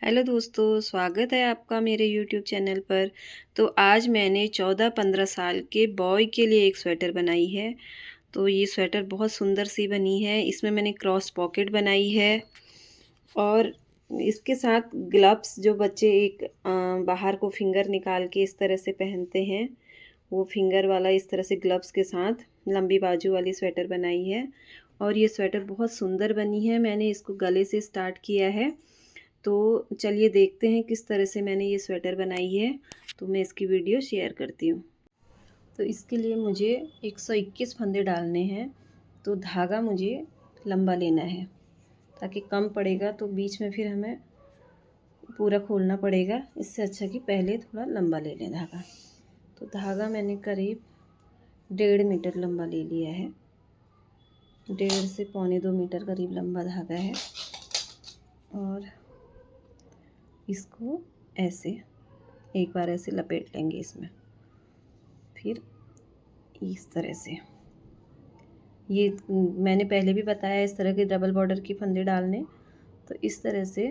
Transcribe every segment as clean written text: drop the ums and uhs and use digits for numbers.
Hello दोस्तों, स्वागत है आपका मेरे यूट्यूब चैनल पर। तो आज मैंने 14-15 साल के बॉय के लिए एक स्वेटर बनाई है। तो ये स्वेटर बहुत सुंदर सी बनी है। इसमें मैंने क्रॉस पॉकेट बनाई है और इसके साथ ग्लव्स जो बच्चे बाहर को फिंगर निकाल के इस तरह से पहनते हैं, वो फिंगर वाला इस तरह से ग्लव्स के साथ लंबी बाजू वाली स्वेटर बनाई है। और ये स्वेटर बहुत सुंदर बनी है। मैंने इसको गले से स्टार्ट किया है। तो चलिए देखते हैं किस तरह से मैंने ये स्वेटर बनाई है। तो मैं इसकी वीडियो शेयर करती हूँ। तो इसके लिए मुझे 121 फंदे डालने हैं। तो धागा मुझे लंबा लेना है ताकि कम पड़ेगा तो बीच में फिर हमें पूरा खोलना पड़ेगा। इससे अच्छा कि पहले थोड़ा लंबा ले लें धागा। तो धागा मैंने करीब 1.5 मीटर लंबा ले लिया है। 1.5 से 1.25 मीटर करीब लंबा धागा है। और इसको ऐसे एक बार ऐसे लपेट लेंगे इसमें। फिर इस तरह से ये मैंने पहले भी बताया इस तरह के डबल बॉर्डर की फंदे डालने। तो इस तरह से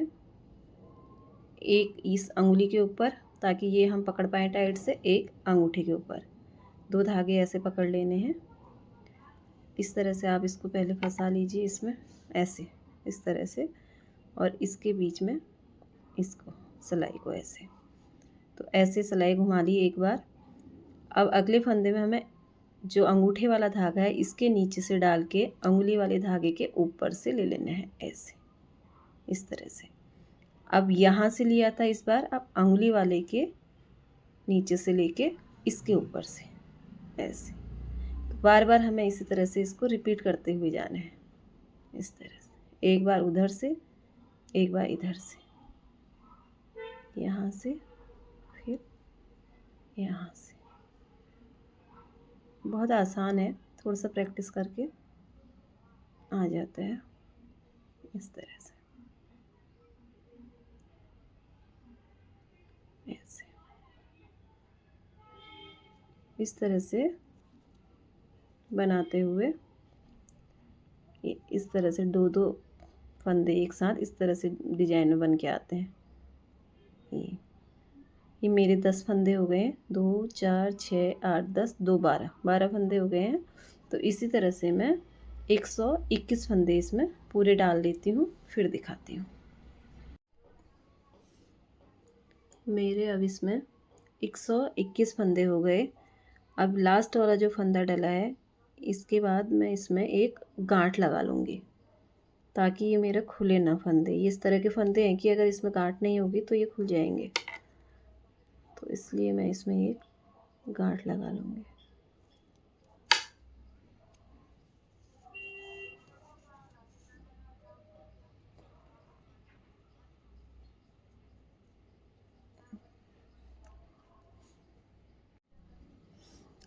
एक इस अंगुली के ऊपर, ताकि ये हम पकड़ पाएँ टाइट से, एक अंगूठे के ऊपर 2 धागे ऐसे पकड़ लेने हैं। इस तरह से आप इसको पहले फंसा लीजिए इसमें ऐसे, इस तरह से, और इसके बीच में इसको सिलाई को ऐसे। तो ऐसे सिलाई घुमा ली एक बार। अब अगले फंदे में हमें जो अंगूठे वाला धागा है इसके नीचे से डाल के अंगुली वाले धागे के ऊपर से ले लेना है ऐसे, इस तरह से। अब यहाँ से लिया था इस बार, अब अंगुली वाले के नीचे से लेके इसके ऊपर से ऐसे। तो बार बार हमें इसी तरह से इसको रिपीट करते हुए जाना है, इस तरह से। एक बार उधर से, एक बार इधर से, यहाँ से, फिर यहाँ से। बहुत आसान है, थोड़ा सा प्रैक्टिस करके आ जाता है इस तरह से ऐसे। इस तरह से बनाते हुए इस तरह से 2-2 फंदे एक साथ इस तरह से डिजाइन में बन के आते हैं। ये मेरे 10 फंदे हो गए हैं। 2 4 6 8 10 2 12 फंदे हो गए हैं। तो इसी तरह से मैं 121 फंदे इसमें पूरे डाल देती हूँ, फिर दिखाती हूँ। मेरे अब इसमें 121 फंदे हो गए। अब लास्ट वाला जो फंदा डला है, इसके बाद मैं इसमें एक गांठ लगा लूँगी ताकि ये मेरा खुले ना फंदे। ये इस तरह के फंदे हैं कि अगर इसमें गांठ नहीं होगी तो ये खुल जाएंगे। तो इसलिए मैं इसमें एक गांठ लगा लूँगी।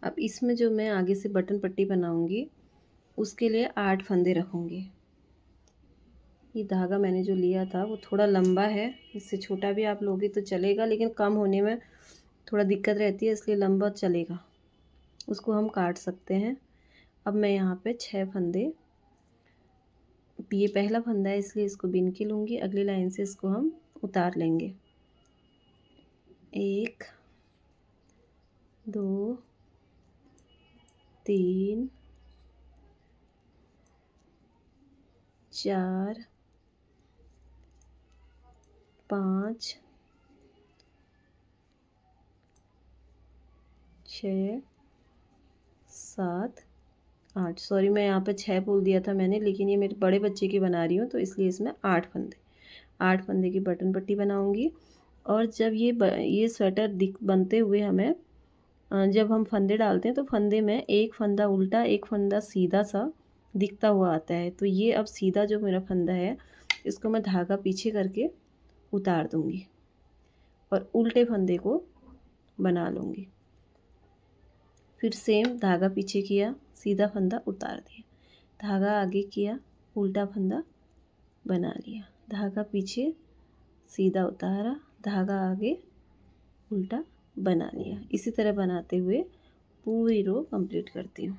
अब इसमें जो मैं आगे से बटन पट्टी बनाऊंगी उसके लिए 8 फंदे रखूंगी। ये धागा मैंने जो लिया था वो थोड़ा लंबा है, इससे छोटा भी आप लोगे तो चलेगा, लेकिन कम होने में थोड़ा दिक्कत रहती है, इसलिए लंबा चलेगा, उसको हम काट सकते हैं। अब मैं यहाँ पे 6 फंदे, ये पहला फंदा है इसलिए इसको बिन के लूँगी। अगली लाइन से इसको हम उतार लेंगे। 1 2 3 4 5 6 7 8, सॉरी मैं यहाँ पे 6 बोल दिया था मैंने, लेकिन ये मेरे बड़े बच्चे की बना रही हूँ तो इसलिए इसमें 8 फंदे की बटन पट्टी बनाऊँगी। और जब ये स्वेटर बनते हुए हमें जब हम फंदे डालते हैं तो फंदे में एक फंदा उल्टा एक फंदा सीधा सा दिखता हुआ आता है। तो ये अब सीधा जो मेरा फंदा है इसको मैं धागा पीछे करके उतार दूँगी और उल्टे फंदे को बना लूँगी। फिर सेम धागा पीछे किया, सीधा फंदा उतार दिया, धागा आगे किया, उल्टा फंदा बना लिया, धागा पीछे सीधा उतारा, धागा आगे उल्टा बना लिया। इसी तरह बनाते हुए पूरी रो कंप्लीट करती हूँ।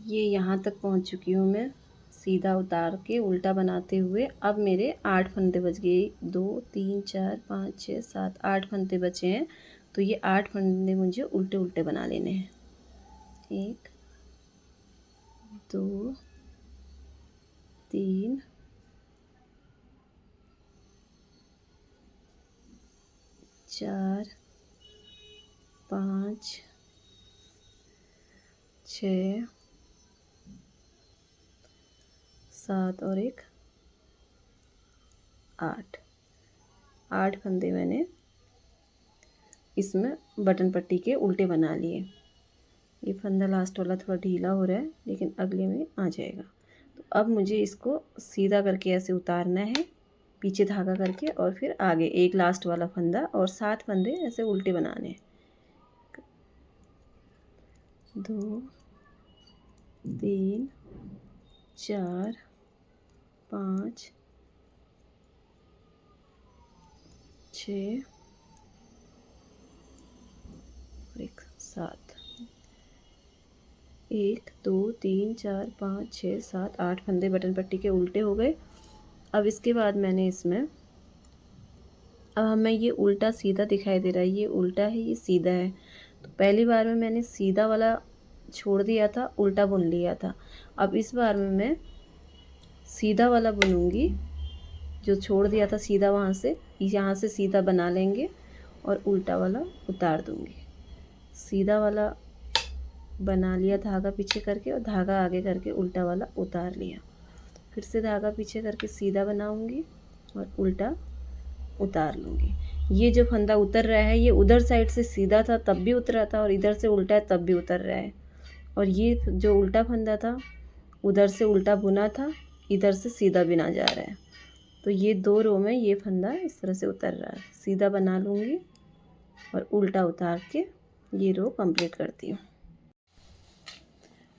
ये यहाँ तक पहुँच चुकी हूँ मैं। सीधा उतार के उल्टा बनाते हुए अब मेरे 8 फंदे बच गए। 2 3 4 5 6 7 8 फंदे बचे हैं। तो ये 8 फंदे मुझे उल्टे उल्टे बना लेने हैं। 1 2 3 4 5 6 7 और एक 8 8 फंदे मैंने इसमें बटन पट्टी के उल्टे बना लिए। ये फंदा लास्ट वाला थोड़ा ढीला हो रहा है लेकिन अगले में आ जाएगा। तो अब मुझे इसको सीधा करके ऐसे उतारना है, पीछे धागा करके, और फिर आगे एक लास्ट वाला फंदा और 7 फंदे ऐसे उल्टे बनाने हैं। 2 3 4 5 6 और एक 7। 1 2 3 4 5 6 7 8 फंदे बटन पट्टी के उल्टे हो गए। अब इसके बाद मैंने इसमें, अब हमें ये उल्टा सीधा दिखाई दे रहा है, ये उल्टा है ये सीधा है। तो पहली बार में मैंने सीधा वाला छोड़ दिया था, उल्टा बुन लिया था। अब इस बार में मैं सीधा वाला बुनूंगी, जो छोड़ दिया था सीधा, वहाँ से यहाँ से सीधा बना लेंगे और उल्टा वाला उतार दूंगी। सीधा वाला बना लिया धागा पीछे करके और धागा आगे करके उल्टा वाला उतार लिया। फिर से धागा पीछे करके सीधा बनाऊंगी और उल्टा उतार लूँगी। ये जो फंदा उतर रहा है ये उधर साइड से सीधा था तब भी उतरा था और इधर से उल्टा है तब भी उतर रहा है। और ये जो उल्टा फंदा था उधर से उल्टा बुना था, इधर से सीधा बिना जा रहा है। तो ये 2 रो में ये फंदा इस तरह से उतर रहा है। सीधा बना लूँगी और उल्टा उतार के ये रो कंप्लीट करती हूँ।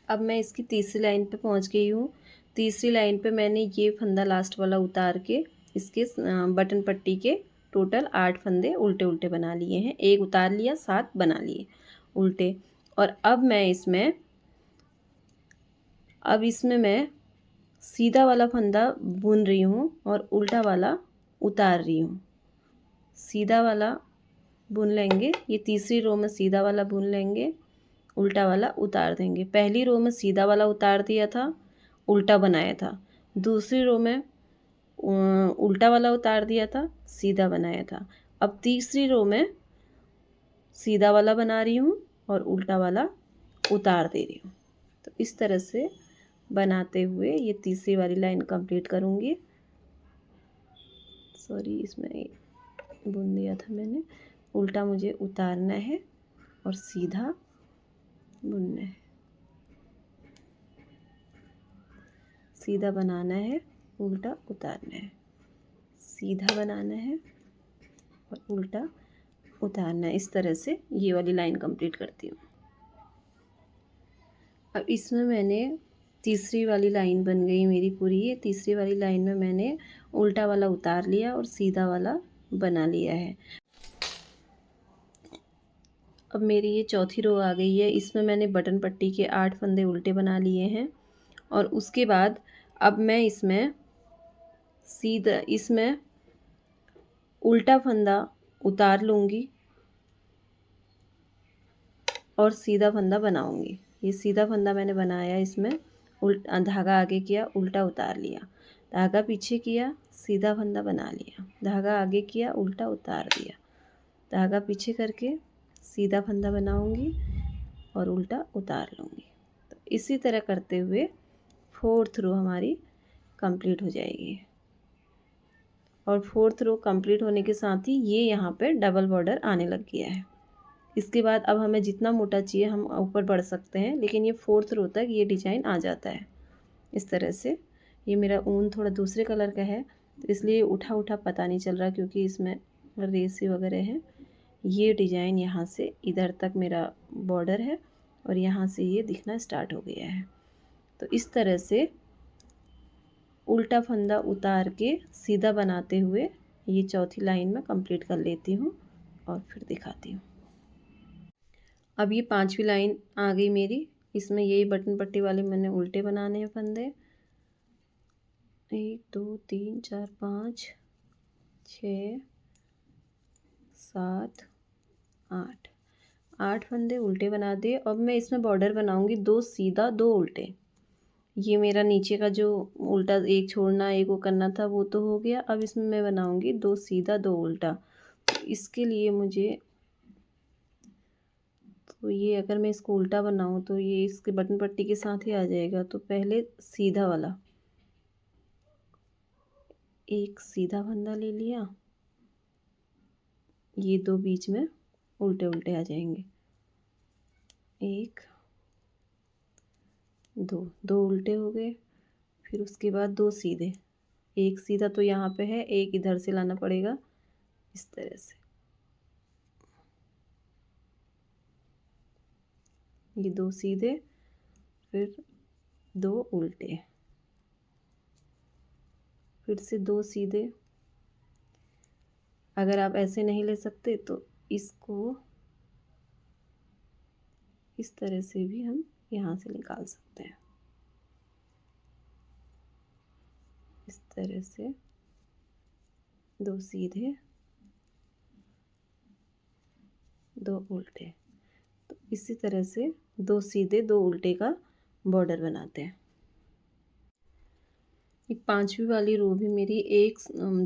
अब मैं इसकी तीसरी लाइन पे पहुँच गई हूँ। तीसरी लाइन पे मैंने ये फंदा लास्ट वाला उतार के इसके बटन पट्टी के टोटल 8 फंदे उल्टे उल्टे बना लिए हैं। एक उतार लिया, 7 बना लिए उल्टे। और अब मैं सीधा वाला फंदा बुन रही हूँ और उल्टा वाला उतार रही हूँ। सीधा वाला बुन लेंगे, ये तीसरी रो में सीधा वाला बुन लेंगे, उल्टा वाला उतार देंगे। पहली रो में सीधा वाला उतार दिया था, उल्टा बनाया था। दूसरी रो में उल्टा वाला उतार दिया था, सीधा बनाया था। अब तीसरी रो में सीधा वाला बना रही हूँ और उल्टा वाला उतार दे रही हूँ। तो इस तरह से बनाते हुए ये तीसरी वाली लाइन कंप्लीट करूँगी। सॉरी, इसमें बुन दिया था मैंने। उल्टा मुझे उतारना है और सीधा बुनना है। सीधा बनाना है, उल्टा उतारना है। सीधा बनाना है और उल्टा उतारना है। इस तरह से ये वाली लाइन कंप्लीट करती हूँ। अब इसमें मैंने तीसरी वाली लाइन बन गई मेरी पूरी। ये तीसरी वाली लाइन में मैंने उल्टा वाला उतार लिया और सीधा वाला बना लिया है। अब मेरी ये चौथी रो आ गई है। इसमें मैंने बटन पट्टी के 8 फंदे उल्टे बना लिए हैं और उसके बाद अब मैं इसमें उल्टा फंदा उतार लूँगी और सीधा फंदा बनाऊँगी। ये सीधा फंदा मैंने बनाया, इसमें धागा आगे किया, उल्टा उतार लिया, धागा पीछे किया, सीधा फंदा बना लिया, धागा आगे किया, उल्टा उतार दिया, धागा पीछे करके सीधा फंदा बनाऊँगी और उल्टा उतार लूँगी। तो इसी तरह करते हुए 4th रो हमारी कंप्लीट हो जाएगी। और 4th रो कंप्लीट होने के साथ ही ये यहाँ पे डबल बॉर्डर आने लग गया है। इसके बाद अब हमें जितना मोटा चाहिए हम ऊपर बढ़ सकते हैं, लेकिन ये 4th रो तक ये डिज़ाइन आ जाता है इस तरह से। ये मेरा ऊन थोड़ा दूसरे कलर का है तो इसलिए उठा उठा पता नहीं चल रहा, क्योंकि इसमें रेसी वगैरह है। ये डिज़ाइन यहाँ से इधर तक मेरा बॉर्डर है और यहाँ से ये दिखना स्टार्ट हो गया है। तो इस तरह से उल्टा फंदा उतार के सीधा बनाते हुए ये चौथी लाइन में कंप्लीट कर लेती हूँ और फिर दिखाती हूँ। अब ये 5वीं लाइन आ गई मेरी। इसमें यही बटन पट्टी वाले मैंने उल्टे बनाने हैं फंदे। 1 2 3 4 5 6 7 8 8 फंदे उल्टे बना दिए। अब मैं इसमें बॉर्डर बनाऊंगी 2 सीधा 2 उल्टे। ये मेरा नीचे का जो उल्टा एक छोड़ना एक वो करना था वो तो हो गया। अब इसमें मैं बनाऊंगी 2 सीधा 2 उल्टा। इसके लिए मुझे, तो ये अगर मैं इसको उल्टा बनाऊं तो ये इसके बटन पट्टी के साथ ही आ जाएगा। तो पहले सीधा वाला एक सीधा फंदा ले लिया, ये 2 बीच में उल्टे उल्टे आ जाएंगे। 1 2 2 उल्टे हो गए। फिर उसके बाद 2 सीधे, एक सीधा तो यहाँ पे है, एक इधर से लाना पड़ेगा इस तरह से। ये 2 सीधे, फिर 2 उल्टे, फिर से 2 सीधे। अगर आप ऐसे नहीं ले सकते तो इसको इस तरह से भी हम यहाँ से निकाल सकते हैं। इस तरह से 2 सीधे 2 उल्टे। तो इसी तरह से 2 सीधे 2 उल्टे का बॉर्डर बनाते हैं। ये 5वीं वाली रो भी मेरी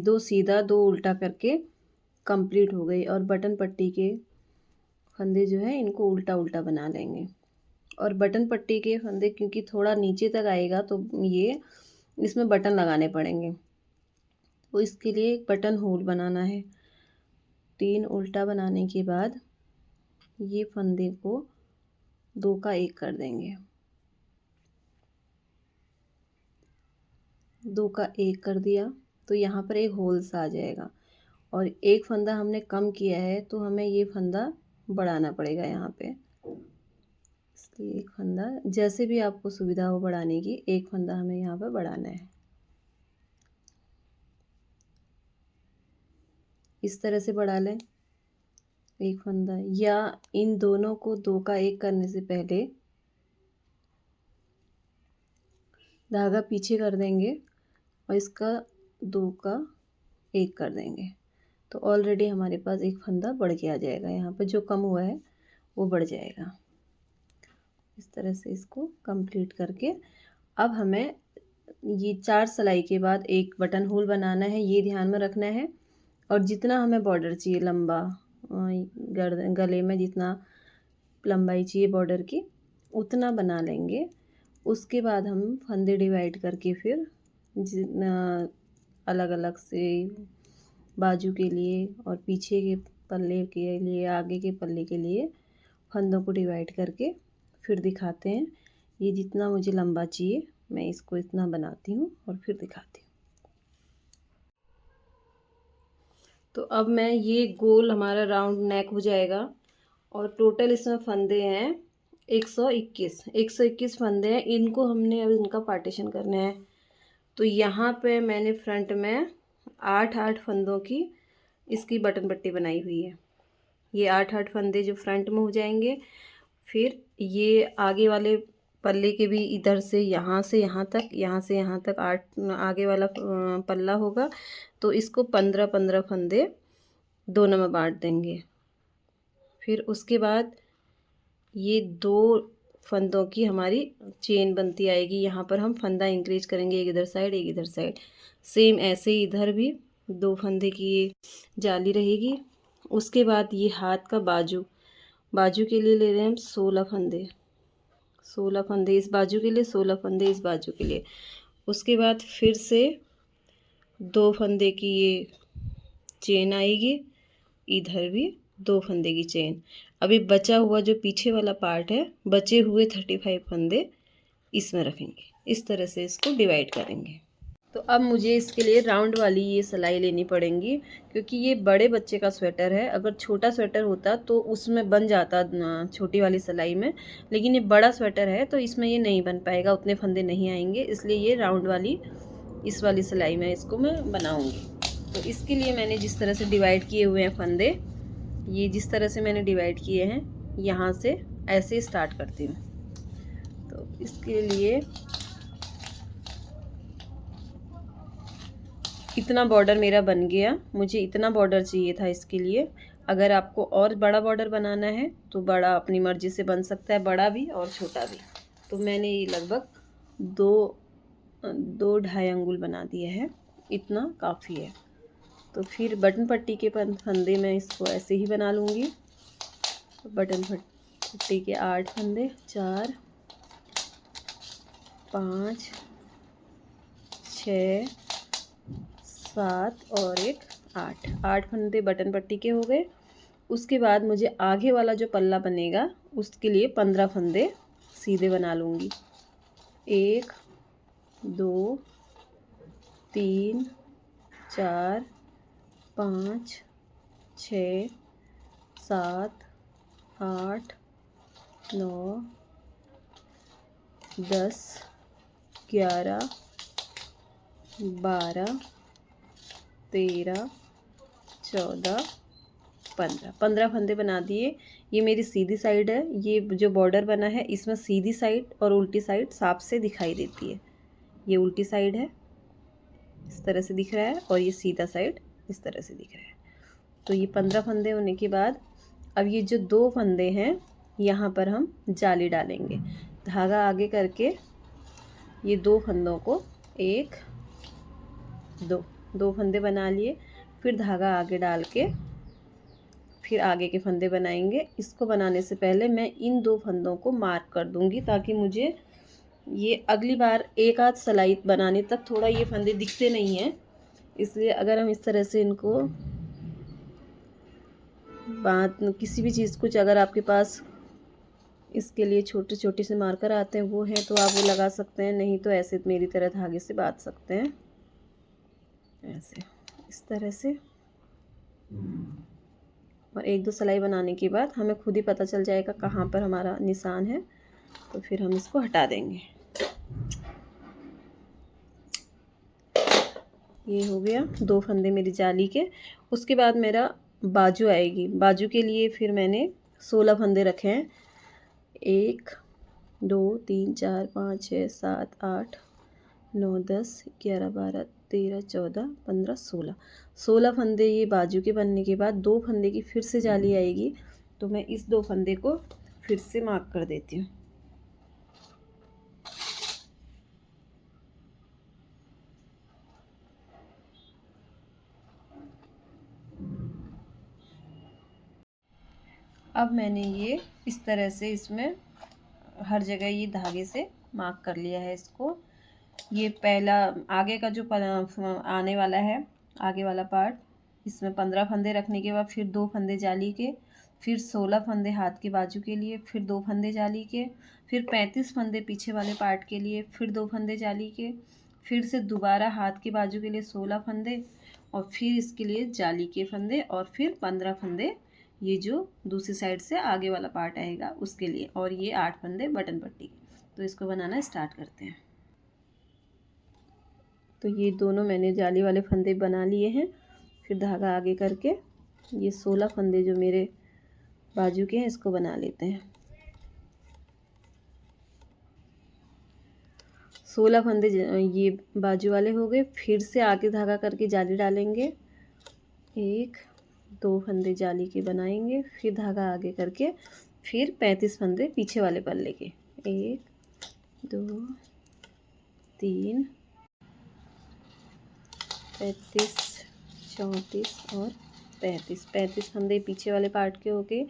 2 सीधा 2 उल्टा करके कंप्लीट हो गई। और बटन पट्टी के फंदे जो है इनको उल्टा उल्टा बना लेंगे। और बटन पट्टी के फंदे क्योंकि थोड़ा नीचे तक आएगा तो ये इसमें बटन लगाने पड़ेंगे, तो इसके लिए एक बटन होल बनाना है। 3 उल्टा बनाने के बाद ये फंदे को 2 का 1 कर देंगे। 2 का 1 कर दिया तो यहाँ पर एक होल सा आ जाएगा। और एक फंदा हमने कम किया है तो हमें ये फंदा बढ़ाना पड़ेगा यहाँ पे। इसलिए एक फंदा, जैसे भी आपको सुविधा हो बढ़ाने की, एक फंदा हमें यहाँ पर बढ़ाना है। इस तरह से बढ़ा लें एक फंदा, या इन दोनों को 2 का 1 करने से पहले धागा पीछे कर देंगे और इसका 2 का 1 कर देंगे। तो ऑलरेडी हमारे पास एक फंदा बढ़ के आ जाएगा। यहाँ पर जो कम हुआ है वो बढ़ जाएगा। इस तरह से इसको कंप्लीट करके अब हमें ये 4 सिलाई के बाद एक बटन होल बनाना है, ये ध्यान में रखना है। और जितना हमें बॉर्डर चाहिए लंबा, गर्दन गले में जितना लंबाई चाहिए बॉर्डर की उतना बना लेंगे। उसके बाद हम फंदे डिवाइड करके फिर अलग अलग से बाजू के लिए और पीछे के पल्ले के लिए, आगे के पल्ले के लिए फंदों को डिवाइड करके फिर दिखाते हैं। ये जितना मुझे लंबा चाहिए मैं इसको इतना बनाती हूँ और फिर दिखाती हूँ। तो अब मैं ये गोल हमारा राउंड नेक हो जाएगा। और टोटल इसमें फंदे हैं 121 फंदे हैं। इनको हमने अब इनका पार्टीशन करना है। तो यहाँ पे मैंने फ्रंट में 8 फंदों की इसकी बटन पट्टी बनाई हुई है। ये 8 फंदे जो फ्रंट में हो जाएंगे। फिर ये आगे वाले पल्ले के भी इधर से यहाँ तक, यहाँ से यहाँ तक 8 आगे वाला पल्ला होगा। तो इसको 15 फंदे दोनों में बांट देंगे। फिर उसके बाद ये 2 फंदों की हमारी चेन बनती आएगी। यहाँ पर हम फंदा इंक्रीज करेंगे, एक इधर साइड एक इधर साइड। सेम ऐसे ही इधर भी 2 फंदे की ये जाली रहेगी। उसके बाद ये हाथ का बाजू के लिए ले रहे हैं हम 16 फंदे इस बाजू के लिए, 16 फंदे इस बाजू के लिए। उसके बाद फिर से 2 फंदे की ये चेन आएगी, इधर भी 2 फंदे की चेन। अभी बचा हुआ जो पीछे वाला पार्ट है, बचे हुए 35 फंदे इसमें रखेंगे। इस तरह से इसको डिवाइड करेंगे। तो अब मुझे इसके लिए राउंड वाली ये सिलाई लेनी पड़ेंगी, क्योंकि ये बड़े बच्चे का स्वेटर है। अगर छोटा स्वेटर होता तो उसमें बन जाता छोटी वाली सिलाई में, लेकिन ये बड़ा स्वेटर है तो इसमें ये नहीं बन पाएगा, उतने फंदे नहीं आएंगे। इसलिए ये राउंड वाली इस वाली सिलाई में इसको मैं बनाऊँगी। तो इसके लिए मैंने जिस तरह से डिवाइड किए हुए हैं फंदे, ये जिस तरह से मैंने डिवाइड किए हैं, यहाँ से ऐसे स्टार्ट करती हूँ। तो इसके लिए इतना बॉर्डर मेरा बन गया। मुझे इतना बॉर्डर चाहिए था इसके लिए। अगर आपको और बड़ा बॉर्डर बनाना है तो बड़ा अपनी मर्ज़ी से बन सकता है, बड़ा भी और छोटा भी। तो मैंने ये लगभग 2-2.5 अंगुल बना दिया है, इतना काफ़ी है। तो फिर बटन पट्टी के फंदे मैं इसको ऐसे ही बना लूँगी। बटन पट्टी के 8 फंदे, 4 5 6 7 और एक 8 फंदे बटन पट्टी के हो गए। उसके बाद मुझे आगे वाला जो पल्ला बनेगा उसके लिए 15 फंदे सीधे बना लूँगी। 1 2 3 4 5 6 7 8 9 10 11 12 13 14 15 फंदे बना दिए। ये मेरी सीधी साइड है। ये जो बॉर्डर बना है इसमें सीधी साइड और उल्टी साइड साफ से दिखाई देती है। ये उल्टी साइड है, इस तरह से दिख रहा है, और ये सीधा साइड इस तरह से दिख रहा है। तो ये 15 फंदे होने के बाद अब ये जो 2 फंदे हैं यहाँ पर हम जाली डालेंगे। धागा आगे करके ये 2 फंदों को 1 2 फंदे बना लिए। फिर धागा आगे डाल के फिर आगे के फंदे बनाएंगे। इसको बनाने से पहले मैं इन 2 फंदों को मार्क कर दूंगी ताकि मुझे ये अगली बार एक आध सिलाई बनाने तक थोड़ा ये फंदे दिखते नहीं हैं। इसलिए अगर हम इस तरह से इनको किसी भी चीज़ कुछ अगर आपके पास इसके लिए छोटे छोटे से मार्कर आते हैं वो हैं तो आप वो लगा सकते हैं, नहीं तो ऐसे मेरी तरह धागे से बांध सकते हैं, ऐसे इस तरह से। और 1-2 सिलाई बनाने के बाद हमें खुद ही पता चल जाएगा कहाँ पर हमारा निशान है, तो फिर हम इसको हटा देंगे। ये हो गया 2 फंदे मेरी जाली के। उसके बाद मेरा बाजू आएगी। बाजू के लिए फिर मैंने 16 फंदे रखे हैं। 1 2 3 4 5 6 7 8 9 10 11 12 13 14 15 16 फंदे ये बाजू के बनने के बाद 2 फंदे की फिर से जाली आएगी। तो मैं इस 2 फंदे को फिर से मार्क कर देती हूँ। अब मैंने ये इस तरह से इसमें हर जगह ये धागे से मार्क कर लिया है इसको। ये पहला आगे का जो आने वाला है, आगे वाला पार्ट, इसमें 15 फंदे रखने के बाद फिर 2 फंदे जाली के, फिर 16 फंदे हाथ के बाजू के लिए, फिर 2 फंदे जाली के, फिर 35 फंदे पीछे वाले पार्ट के लिए, फिर 2 फंदे जाली के, फिर से दोबारा हाथ के बाजू के लिए 16 फंदे, और फिर इसके लिए जाली के फंदे, और फिर 15 फंदे ये जो दूसरी साइड से आगे वाला पार्ट आएगा उसके लिए, और ये 8 फंदे बटन पट्टी। तो इसको बनाना स्टार्ट करते हैं। तो ये दोनों मैंने जाली वाले फंदे बना लिए हैं। फिर धागा आगे करके ये 16 फंदे जो मेरे बाजू के हैं इसको बना लेते हैं। 16 फंदे ये बाजू वाले हो गए। फिर से आगे धागा करके जाली डालेंगे। 1 2 फंदे जाली के बनाएंगे, फिर धागा आगे करके फिर 35 फंदे पीछे वाले पल्ले के। 1 2 3 35 34 और 35 फंदे पीछे वाले पार्ट के हो गए।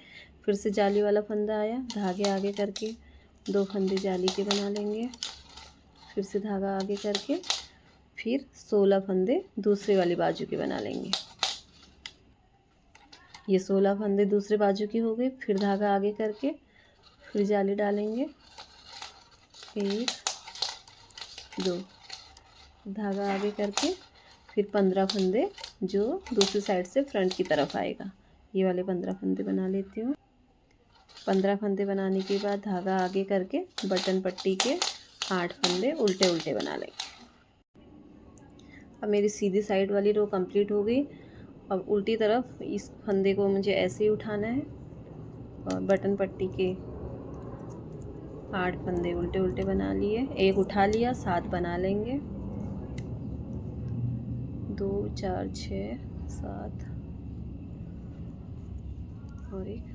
फिर से जाली वाला फंदा आया, धागे आगे करके 2 फंदे जाली के बना लेंगे। फिर से धागा आगे करके फिर 16 फंदे दूसरे वाली बाजू के बना लेंगे। ये 16 फंदे दूसरे बाजू की हो गए। फिर धागा आगे करके फिर जाली डालेंगे। 1 2 धागा आगे करके फिर 15 फंदे जो दूसरी साइड से फ्रंट की तरफ आएगा, ये वाले 15 फंदे बना लेती हूँ। 15 फंदे बनाने के बाद धागा आगे करके बटन पट्टी के 8 फंदे उल्टे उल्टे बना लेंगे। अब मेरी सीधी साइड वाली रो कंप्लीट हो गई। अब उल्टी तरफ इस फंदे को मुझे ऐसे ही उठाना है और बटन पट्टी के 8 फंदे उल्टे उल्टे बना लिए। एक उठा लिया, 7 बना लेंगे। 2 4 6 7 और एक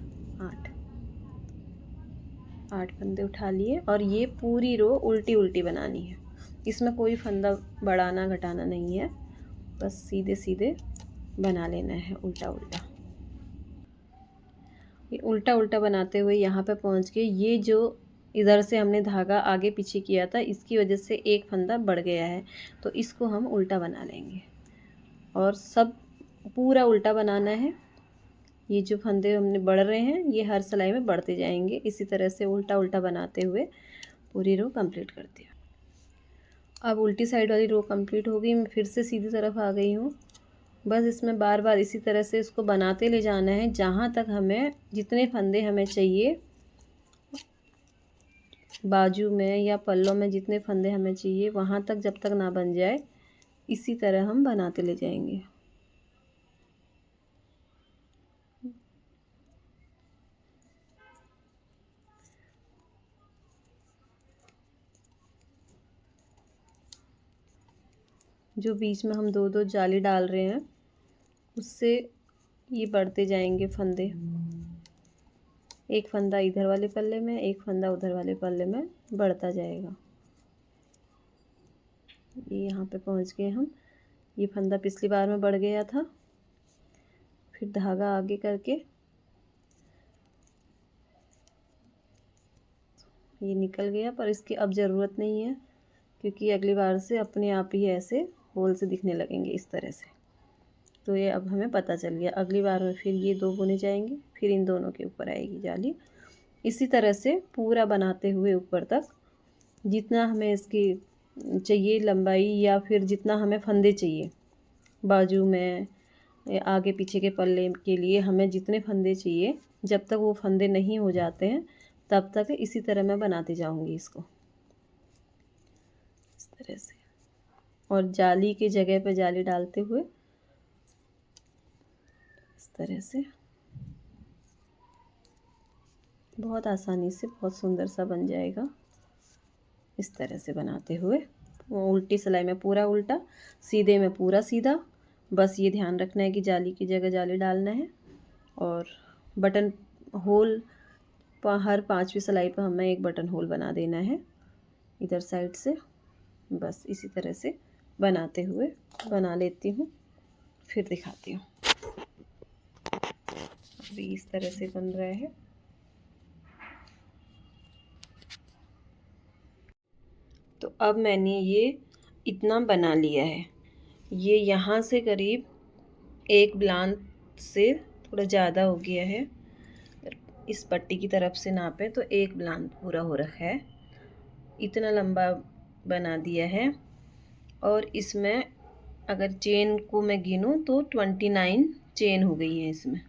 8 फंदे उठा लिए और ये पूरी रो उल्टी उल्टी बनानी है। इसमें कोई फंदा बढ़ाना घटाना नहीं है, बस सीधे सीधे बना लेना है उल्टा उल्टा। ये उल्टा उल्टा बनाते हुए यहाँ पे पहुँच के ये जो इधर से हमने धागा आगे पीछे किया था इसकी वजह से एक फंदा बढ़ गया है, तो इसको हम उल्टा बना लेंगे और सब पूरा उल्टा बनाना है। ये जो फंदे हमने बढ़ रहे हैं ये हर सिलाई में बढ़ते जाएंगे। इसी तरह से उल्टा उल्टा बनाते हुए पूरी रो कंप्लीट करते हैं। अब उल्टी साइड वाली रो कंप्लीट हो गई, मैं फिर से सीधी तरफ आ गई हूँ। बस इसमें बार बार इसी तरह से इसको बनाते ले जाना है जहाँ तक हमें जितने फंदे हमें चाहिए, बाजू में या पल्लों में जितने फंदे हमें चाहिए वहाँ तक जब तक ना बन जाए इसी तरह हम बनाते ले जाएंगे। जो बीच में हम दो दो जाली डाल रहे हैं उससे ये बढ़ते जाएंगे फंदे। एक फंदा इधर वाले पल्ले में, एक फंदा उधर वाले पल्ले में बढ़ता जाएगा। ये यहाँ पे पहुँच गए हम। ये फंदा पिछली बार में बढ़ गया था, फिर धागा आगे करके ये निकल गया, पर इसकी अब ज़रूरत नहीं है क्योंकि अगली बार से अपने आप ही ऐसे होल से दिखने लगेंगे इस तरह से। तो ये अब हमें पता चल गया। अगली बार में फिर ये दो बुने जाएंगे, फिर इन दोनों के ऊपर आएगी जाली। इसी तरह से पूरा बनाते हुए ऊपर तक जितना हमें इसकी चाहिए लंबाई या फिर जितना हमें फंदे चाहिए बाजू में आगे पीछे के पल्ले के लिए हमें जितने फंदे चाहिए, जब तक वो फंदे नहीं हो जाते हैं तब तक इसी तरह मैं बनाती जाऊंगी इसको इस तरह से। और जाली की जगह पे जाली डालते हुए इस तरह से बहुत आसानी से बहुत सुंदर सा बन जाएगा। इस तरह से बनाते हुए उल्टी सिलाई में पूरा उल्टा, सीधे में पूरा सीधा। बस ये ध्यान रखना है कि जाली की जगह जाली डालना है और बटन होल हर 5वीं सिलाई पर हमें एक बटन होल बना देना है इधर साइड से। बस इसी तरह से बनाते हुए बना लेती हूँ, फिर दिखाती हूँ। अभी इस तरह से बन रहा है। तो अब मैंने ये इतना बना लिया है। ये यहाँ से करीब एक ब्लान से थोड़ा ज़्यादा हो गया है। इस पट्टी की तरफ से नापे तो एक ब्लान पूरा हो रखा है। इतना लंबा बना दिया है और इसमें अगर चेन को मैं गिनूँ तो 29 चेन हो गई है। इसमें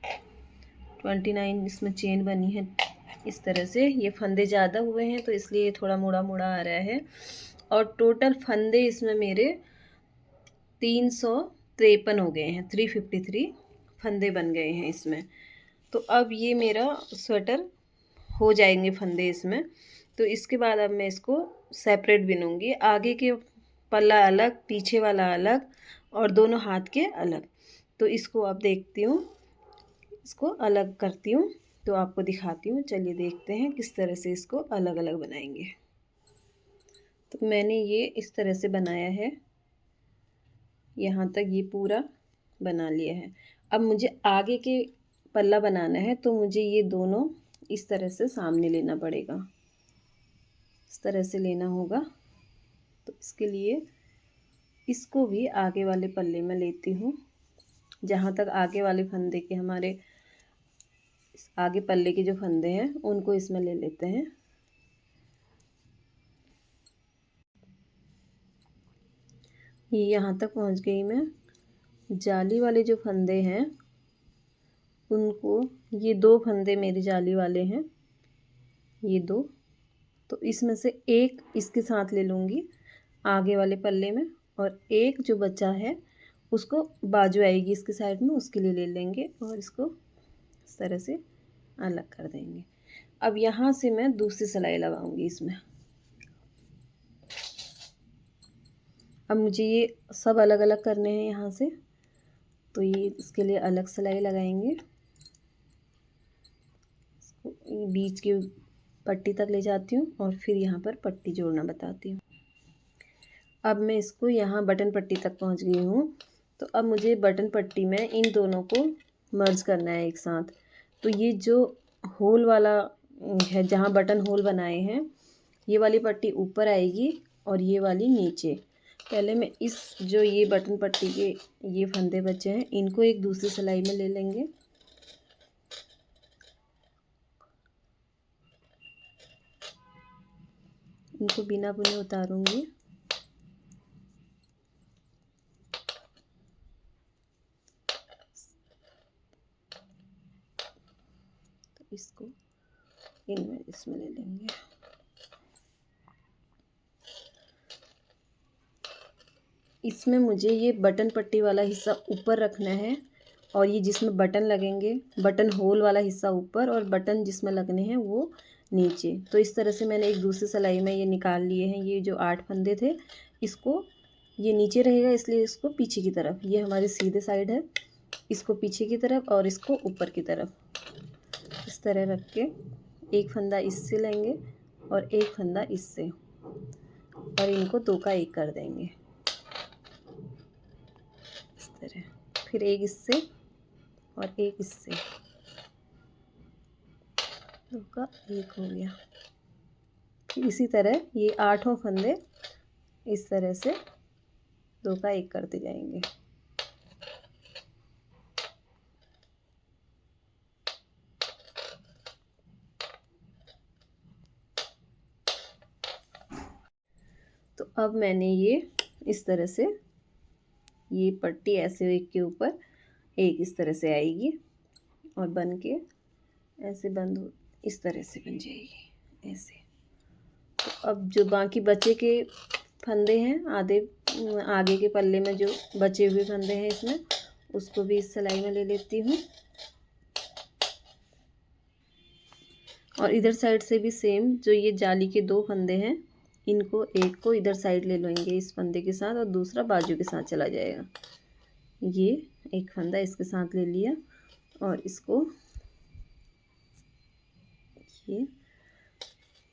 29 इसमें चेन बनी है इस तरह से। ये फंदे ज़्यादा हुए हैं तो इसलिए थोड़ा मुड़ा मुड़ा आ रहा है। और टोटल फंदे इसमें मेरे 353 हो गए हैं। 353 फंदे बन गए हैं इसमें। तो अब ये मेरा स्वेटर हो जाएंगे फंदे इसमें। तो इसके बाद अब मैं इसको सेपरेट बिनूंगी। आगे के पल्ला अलग, पीछे वाला अलग और दोनों हाथ के अलग। तो इसको अब देखती हूँ, इसको अलग करती हूँ तो आपको दिखाती हूँ। चलिए देखते हैं किस तरह से इसको अलग अलग बनाएंगे। तो मैंने ये इस तरह से बनाया है, यहाँ तक ये पूरा बना लिया है। अब मुझे आगे के पल्ला बनाना है तो मुझे ये दोनों इस तरह से सामने लेना पड़ेगा, इस तरह से लेना होगा। तो इसके लिए इसको भी आगे वाले पल्ले में लेती हूँ। जहाँ तक आगे वाले फंदे के हमारे आगे पल्ले के जो फंदे हैं उनको इसमें ले लेते हैं। ये यहाँ तक पहुँच गई मैं। जाली वाले जो फंदे हैं उनको, ये दो फंदे मेरे जाली वाले हैं, ये दो। तो इसमें से एक इसके साथ ले लूँगी आगे वाले पल्ले में और एक जो बचा है उसको बाजू आएगी इसके साइड में उसके लिए ले लेंगे और इसको इस तरह से अलग कर देंगे। अब यहाँ से मैं दूसरी सिलाई लगाऊंगी इसमें। अब मुझे ये सब अलग अलग करने हैं यहाँ से, तो ये इसके लिए अलग सिलाई लगाएंगे। बीच की पट्टी तक ले जाती हूँ और फिर यहाँ पर पट्टी जोड़ना बताती हूँ। अब मैं इसको यहाँ बटन पट्टी तक पहुँच गई हूँ। तो अब मुझे बटन पट्टी में इन दोनों को मर्ज करना है एक साथ। तो ये जो होल वाला है, जहाँ बटन होल बनाए हैं, ये वाली पट्टी ऊपर आएगी और ये वाली नीचे। पहले मैं इस जो ये बटन पट्टी के ये फंदे बचे हैं, इनको एक दूसरी सिलाई में ले लेंगे। इनको बिना बुने उतारूंगी। तो इसको इसमें ले लेंगे। इसमें मुझे ये बटन पट्टी वाला हिस्सा ऊपर रखना है और ये जिसमें बटन लगेंगे, बटन होल वाला हिस्सा ऊपर और बटन जिसमें लगने हैं वो नीचे। तो इस तरह से मैंने एक दूसरी सिलाई में ये निकाल लिए हैं। ये जो 8 फंदे थे, इसको ये नीचे रहेगा इसलिए इसको पीछे की तरफ, ये हमारी सीधे साइड है, इसको पीछे की तरफ और इसको ऊपर की तरफ इस तरह रख के एक फंदा इससे लेंगे और एक फंदा इससे, और इनको 2 का 1 कर देंगे इस तरह। फिर एक इससे और एक इससे, 2 का 1 हो गया। फिर इसी तरह ये 8 फंदे इस तरह से 2 का 1 करते जाएंगे। तो अब मैंने ये इस तरह से ये पट्टी ऐसे एक के ऊपर एक इस तरह से आएगी और बन के ऐसे बंद हो, इस तरह से बन जाएगी ऐसे। तो अब जो बाकी बचे के फंदे हैं, आगे के पल्ले में जो बचे हुए फंदे हैं इसमें, उसको भी इस सिलाई में ले लेती हूँ। और इधर साइड से भी सेम, जो ये जाली के 2 फंदे हैं, इनको एक को इधर साइड ले लेंगे इस फंदे के साथ और दूसरा बाजू के साथ चला जाएगा। ये एक फंदा इसके साथ ले लिया और इसको ये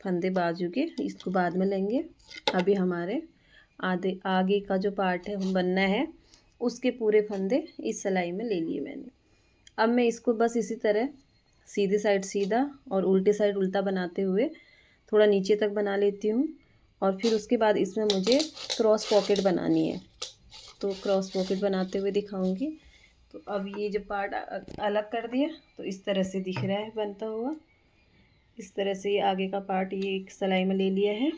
फंदे बाजू के इसको बाद में लेंगे। अभी हमारे आगे का जो पार्ट है हम बनना है, उसके पूरे फंदे इस सिलाई में ले लिए मैंने। अब मैं इसको बस इसी तरह सीधी साइड सीधा और उल्टी साइड उल्टा बनाते हुए थोड़ा नीचे तक बना लेती हूँ। और फिर उसके बाद इसमें मुझे क्रॉस पॉकेट बनानी है, तो क्रॉस पॉकेट बनाते हुए दिखाऊंगी। तो अब ये जो पार्ट अलग कर दिया, तो इस तरह से दिख रहा है बनता हुआ। इस तरह से ये आगे का पार्ट ये एक सिलाई में ले लिया है,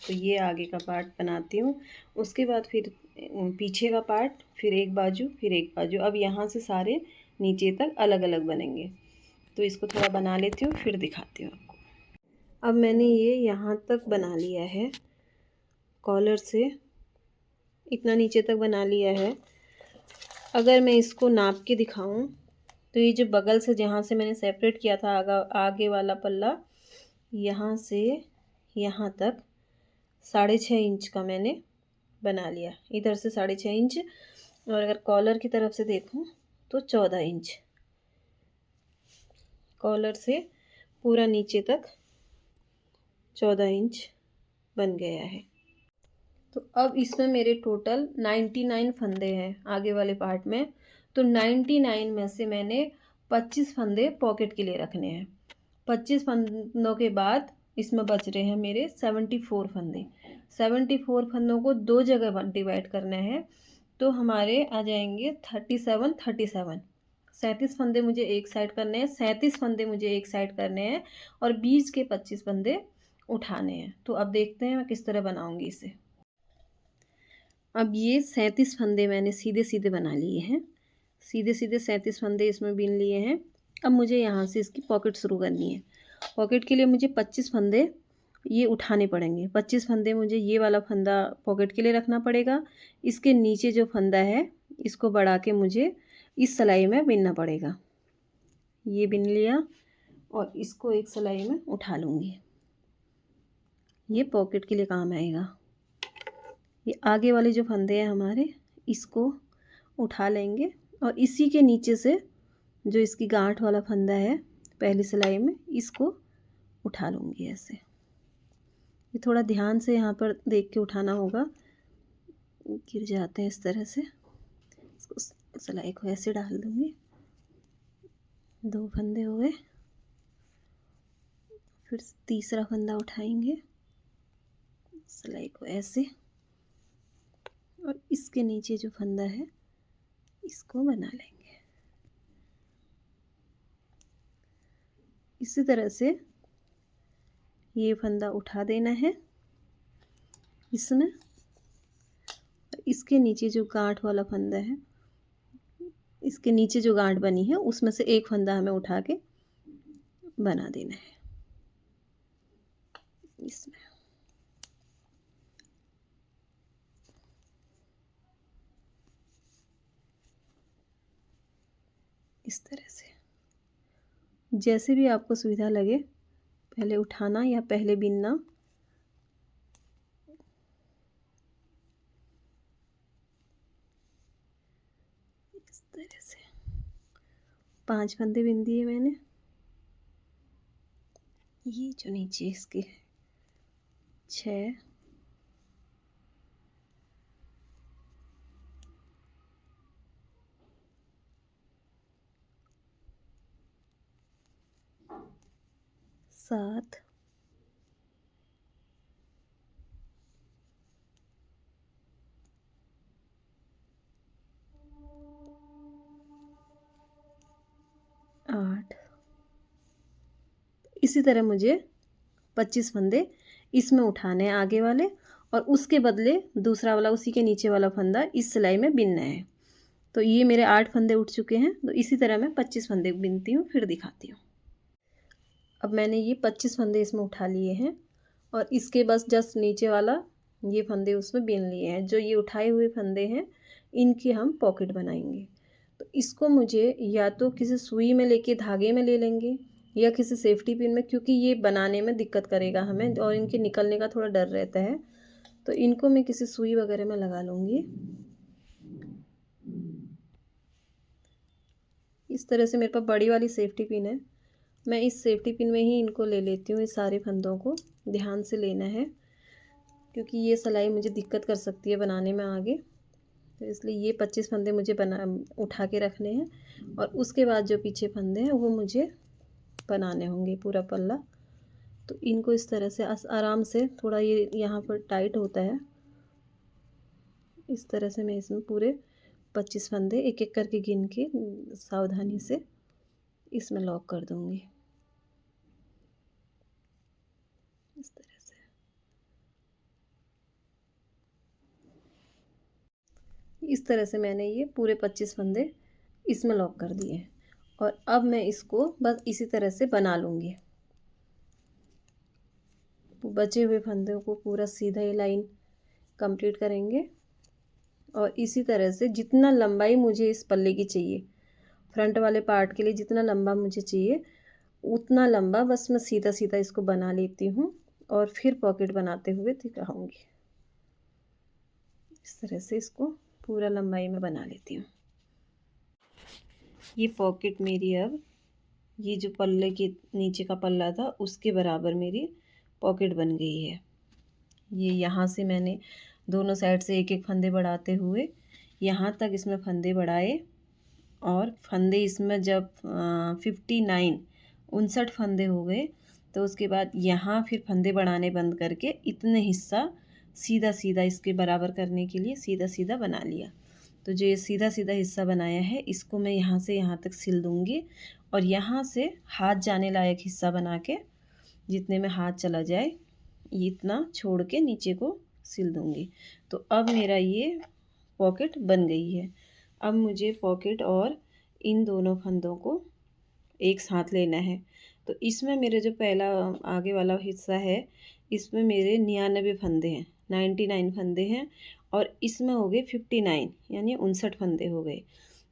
तो ये आगे का पार्ट बनाती हूँ। उसके बाद फिर पीछे का पार्ट, फिर एक बाजू, फिर एक बाजू। अब यहाँ से सारे नीचे तक अलग अलग बनेंगे। तो इसको थोड़ा बना लेती हूँ, फिर दिखाती हूँ आपको। अब मैंने ये यहाँ तक बना लिया है, कॉलर से इतना नीचे तक बना लिया है। अगर मैं इसको नाप के दिखाऊं, तो ये जो बगल से जहाँ से मैंने सेपरेट किया था आगे वाला पल्ला, यहाँ से यहाँ तक 6.5 इंच का मैंने बना लिया। इधर से 6.5 इंच, और अगर कॉलर की तरफ से देखूं तो 14 इंच। कॉलर से पूरा नीचे तक 14 इंच बन गया है। तो अब इसमें मेरे टोटल 99 फंदे हैं आगे वाले पार्ट में। तो 99 में से मैंने 25 फंदे पॉकेट के लिए रखने हैं। 25 फंदों के बाद इसमें बच रहे हैं मेरे 74 फंदे। 74 फंदों को 2 जगह डिवाइड करना है, तो हमारे आ जाएंगे 37 37 फंदे मुझे एक साइड करने हैं, 37 फंदे मुझे एक साइड करने हैं और बीच के 25 फंदे उठाने हैं। तो अब देखते हैं मैं किस तरह बनाऊंगी इसे। अब ये 37 फंदे मैंने सीधे सीधे बना लिए हैं, सीधे सीधे 37 फंदे इसमें बीन लिए हैं। अब मुझे यहाँ से इसकी पॉकेट शुरू करनी है। पॉकेट के लिए मुझे 25 फंदे ये उठाने पड़ेंगे। 25 फंदे मुझे ये वाला फंदा पॉकेट के लिए रखना पड़ेगा। इसके नीचे जो फंदा है इसको बढ़ा के मुझे इस सिलाई में बिनना पड़ेगा। ये बिन लिया और इसको एक सिलाई में उठा लूँगी, ये पॉकेट के लिए काम आएगा। ये आगे वाले जो फंदे हैं हमारे, इसको उठा लेंगे और इसी के नीचे से जो इसकी गांठ वाला फंदा है पहली सिलाई में, इसको उठा लूँगी ऐसे। ये थोड़ा ध्यान से यहाँ पर देख के उठाना होगा, गिर जाते हैं इस तरह से। इसको सिलाई को ऐसे डाल दूँगी। 2 फंदे हो गए। फिर तीसरा फंदा उठाएंगे, सिलाई को ऐसे, और इसके नीचे जो फंदा है इसको बना लेंगे। इसी तरह से ये फंदा उठा देना है इसमें, इसके नीचे जो गांठ वाला फंदा है, इसके नीचे जो गांठ बनी है उसमें से एक फंदा हमें उठा के बना देना है इसमें। इस तरह से जैसे भी आपको सुविधा लगे, पहले उठाना या पहले बिनना। इस तरह से 5 फंदे बिन दिए मैंने। ये जो नीचे इसके 6, 7, 8, इसी तरह मुझे 25 फंदे इसमें उठाने हैं आगे वाले, और उसके बदले दूसरा वाला उसी के नीचे वाला फंदा इस सिलाई में बिनना है। तो ये मेरे 8 फंदे उठ चुके हैं। तो इसी तरह मैं 25 फंदे बिनती हूँ, फिर दिखाती हूँ। अब मैंने ये 25 फंदे इसमें उठा लिए हैं और इसके बस जस्ट नीचे वाला ये फंदे उसमें बिन लिए हैं। जो ये उठाए हुए फंदे हैं इनकी हम पॉकेट बनाएंगे। तो इसको मुझे या तो किसी सुई में लेके धागे में ले लेंगे या किसी सेफ्टी पिन में, क्योंकि ये बनाने में दिक्कत करेगा हमें और इनके निकलने का थोड़ा डर रहता है। तो इनको मैं किसी सुई वगैरह में लगा लूँगी। इस तरह से मेरे पास बड़ी वाली सेफ्टी पिन है, मैं इस सेफ्टी पिन में ही इनको ले लेती हूँ। इस सारे फंदों को ध्यान से लेना है क्योंकि ये सिलाई मुझे दिक्कत कर सकती है बनाने में आगे। तो इसलिए ये 25 फंदे मुझे उठा के रखने हैं और उसके बाद जो पीछे फंदे हैं वो मुझे बनाने होंगे पूरा पल्ला। तो इनको इस तरह से आराम से, थोड़ा ये यहाँ पर टाइट होता है, इस तरह से मैं इसमें पूरे 25 फंदे एक एक करके गिन के सावधानी से इसमें लॉक कर दूँगी। इस तरह से मैंने ये पूरे 25 फंदे इसमें लॉक कर दिए हैं और अब मैं इसको बस इसी तरह से बना लूँगी। बचे हुए फंदों को पूरा सीधा ही लाइन कंप्लीट करेंगे और इसी तरह से जितना लंबाई मुझे इस पल्ले की चाहिए, फ्रंट वाले पार्ट के लिए जितना लंबा मुझे चाहिए उतना लंबा बस मैं सीधा सीधा इसको बना लेती हूँ और फिर पॉकेट बनाते हुए दिखाऊंगी। इस तरह से इसको पूरा लंबाई में बना लेती हूँ। ये पॉकेट मेरी अब ये जो पल्ले के नीचे का पल्ला था उसके बराबर मेरी पॉकेट बन गई है। ये यहाँ से मैंने दोनों साइड से एक एक फंदे बढ़ाते हुए यहाँ तक इसमें फंदे बढ़ाए और फंदे इसमें जब 59 फंदे हो गए तो उसके बाद यहाँ फिर फंदे बढ़ाने बंद करके इतने हिस्सा सीधा सीधा इसके बराबर करने के लिए सीधा सीधा बना लिया। तो जो ये सीधा सीधा हिस्सा बनाया है इसको मैं यहाँ से यहाँ तक सिल दूँगी और यहाँ से हाथ जाने लायक हिस्सा बना के जितने में हाथ चला जाए इतना छोड़ के नीचे को सिल दूँगी। तो अब मेरा ये पॉकेट बन गई है। अब मुझे पॉकेट और इन दोनों फंदों को एक साथ लेना है। तो इसमें मेरे जो पहला आगे वाला हिस्सा है इसमें मेरे 99 फंदे हैं, 99 फंदे हैं और इसमें हो गए 59 यानी 59 फंदे हो गए।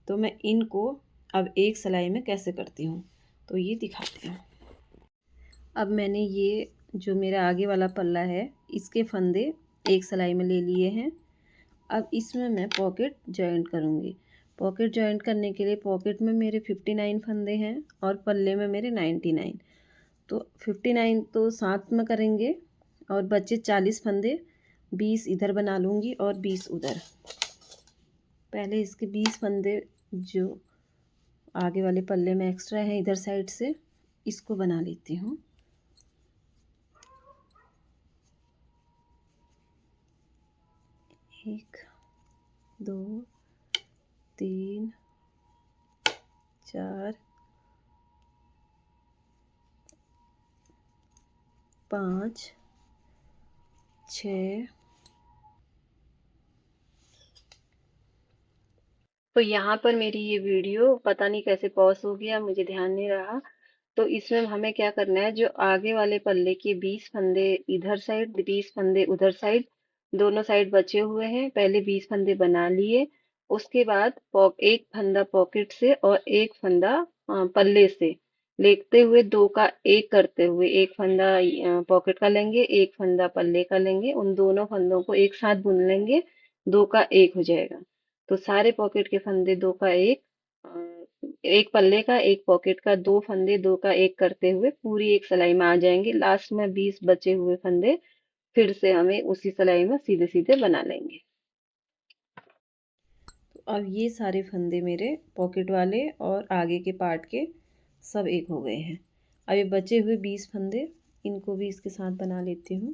तो मैं इनको अब एक सिलाई में कैसे करती हूँ तो ये दिखाती हूँ। अब मैंने ये जो मेरा आगे वाला पल्ला है इसके फंदे एक सिलाई में ले लिए हैं अब इसमें मैं पॉकेट जॉइंट करूँगी। पॉकेट जॉइंट करने के लिए पॉकेट में मेरे 59 फंदे हैं और पल्ले में मेरे 99। तो 59 तो साथ में करेंगे और बचे 40 फंदे 20 इधर बना लूँगी और 20 उधर। पहले इसके 20 फंदे जो आगे वाले पल्ले में एक्स्ट्रा है इधर साइड से, इसको बना लेती हूँ। एक, दो, तीन, चार, पाँच, छः। तो यहाँ पर मेरी ये वीडियो पता नहीं कैसे पॉज हो गया, मुझे ध्यान नहीं रहा। तो इसमें हमें क्या करना है, जो आगे वाले पल्ले के 20 फंदे इधर साइड 20 फंदे उधर साइड, दोनों साइड बचे हुए हैं, पहले 20 फंदे बना लिए। उसके बाद एक फंदा पॉकेट से और एक फंदा पल्ले से लेते हुए दो का एक करते हुए एक फंदा पॉकेट का लेंगे, एक फंदा पल्ले का लेंगे, उन दोनों फंदों को एक साथ बुन लेंगे, दो का एक हो जाएगा। तो सारे पॉकेट के फंदे दो का एक, एक पल्ले का एक पॉकेट का, दो फंदे दो का एक करते हुए पूरी एक सिलाई में आ जाएंगे। लास्ट में 20 बचे हुए फंदे फिर से हमें उसी सिलाई में सीधे सीधे बना लेंगे। तो अब ये सारे फंदे मेरे पॉकेट वाले और आगे के पार्ट के सब एक हो गए हैं। अब ये बचे हुए 20 फंदे, इनको भी इसके साथ बना लेती हूँ।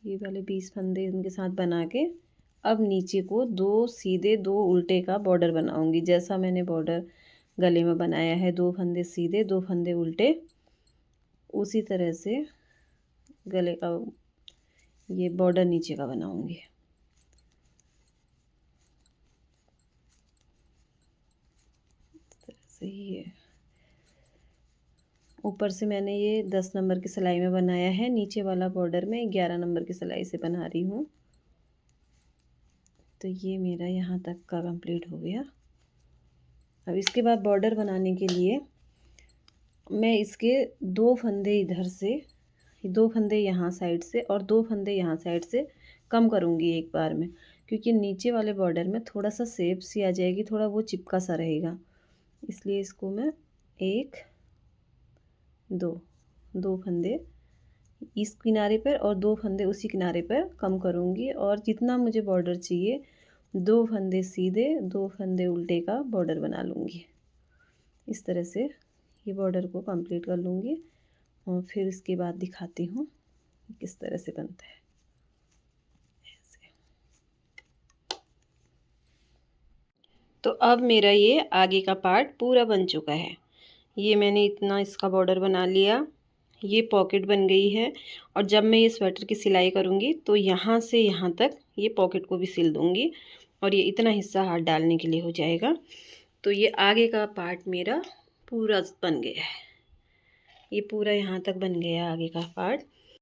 ये वाले 20 फंदे इनके साथ बना के अब नीचे को दो सीधे दो उल्टे का बॉर्डर बनाऊंगी। जैसा मैंने बॉर्डर गले में बनाया है, दो फंदे सीधे दो फंदे उल्टे, उसी तरह से गले का ये बॉर्डर नीचे का बनाऊंगी। इस तरह से ये ऊपर से मैंने ये 10 नंबर की सिलाई में बनाया है, नीचे वाला बॉर्डर में 11 नंबर की सिलाई से बना रही हूँ। तो ये मेरा यहाँ तक का कंप्लीट हो गया। अब इसके बाद बॉर्डर बनाने के लिए मैं इसके दो फंदे इधर से, दो फंदे यहाँ साइड से और दो फंदे यहाँ साइड से कम करूँगी एक बार में, क्योंकि नीचे वाले बॉर्डर में थोड़ा सा शेप सी आ जाएगी, थोड़ा वो चिपका सा रहेगा, इसलिए इसको मैं एक दो दो फंदे इस किनारे पर और दो फंदे उसी किनारे पर कम करूँगी। और जितना मुझे बॉर्डर चाहिए, दो फंदे सीधे दो फंदे उल्टे का बॉर्डर बना लूँगी। इस तरह से ये बॉर्डर को कंप्लीट कर लूँगी और फिर इसके बाद दिखाती हूँ किस तरह से बनता है। ऐसे। तो अब मेरा ये आगे का पार्ट पूरा बन चुका है। ये मैंने इतना इसका बॉर्डर बना लिया, ये पॉकेट बन गई है। और जब मैं ये स्वेटर की सिलाई करूँगी तो यहाँ से यहाँ तक ये पॉकेट को भी सिल दूँगी और ये इतना हिस्सा हाथ डालने के लिए हो जाएगा। तो ये आगे का पार्ट मेरा पूरा बन गया है, ये पूरा यहाँ तक बन गया आगे का पार्ट।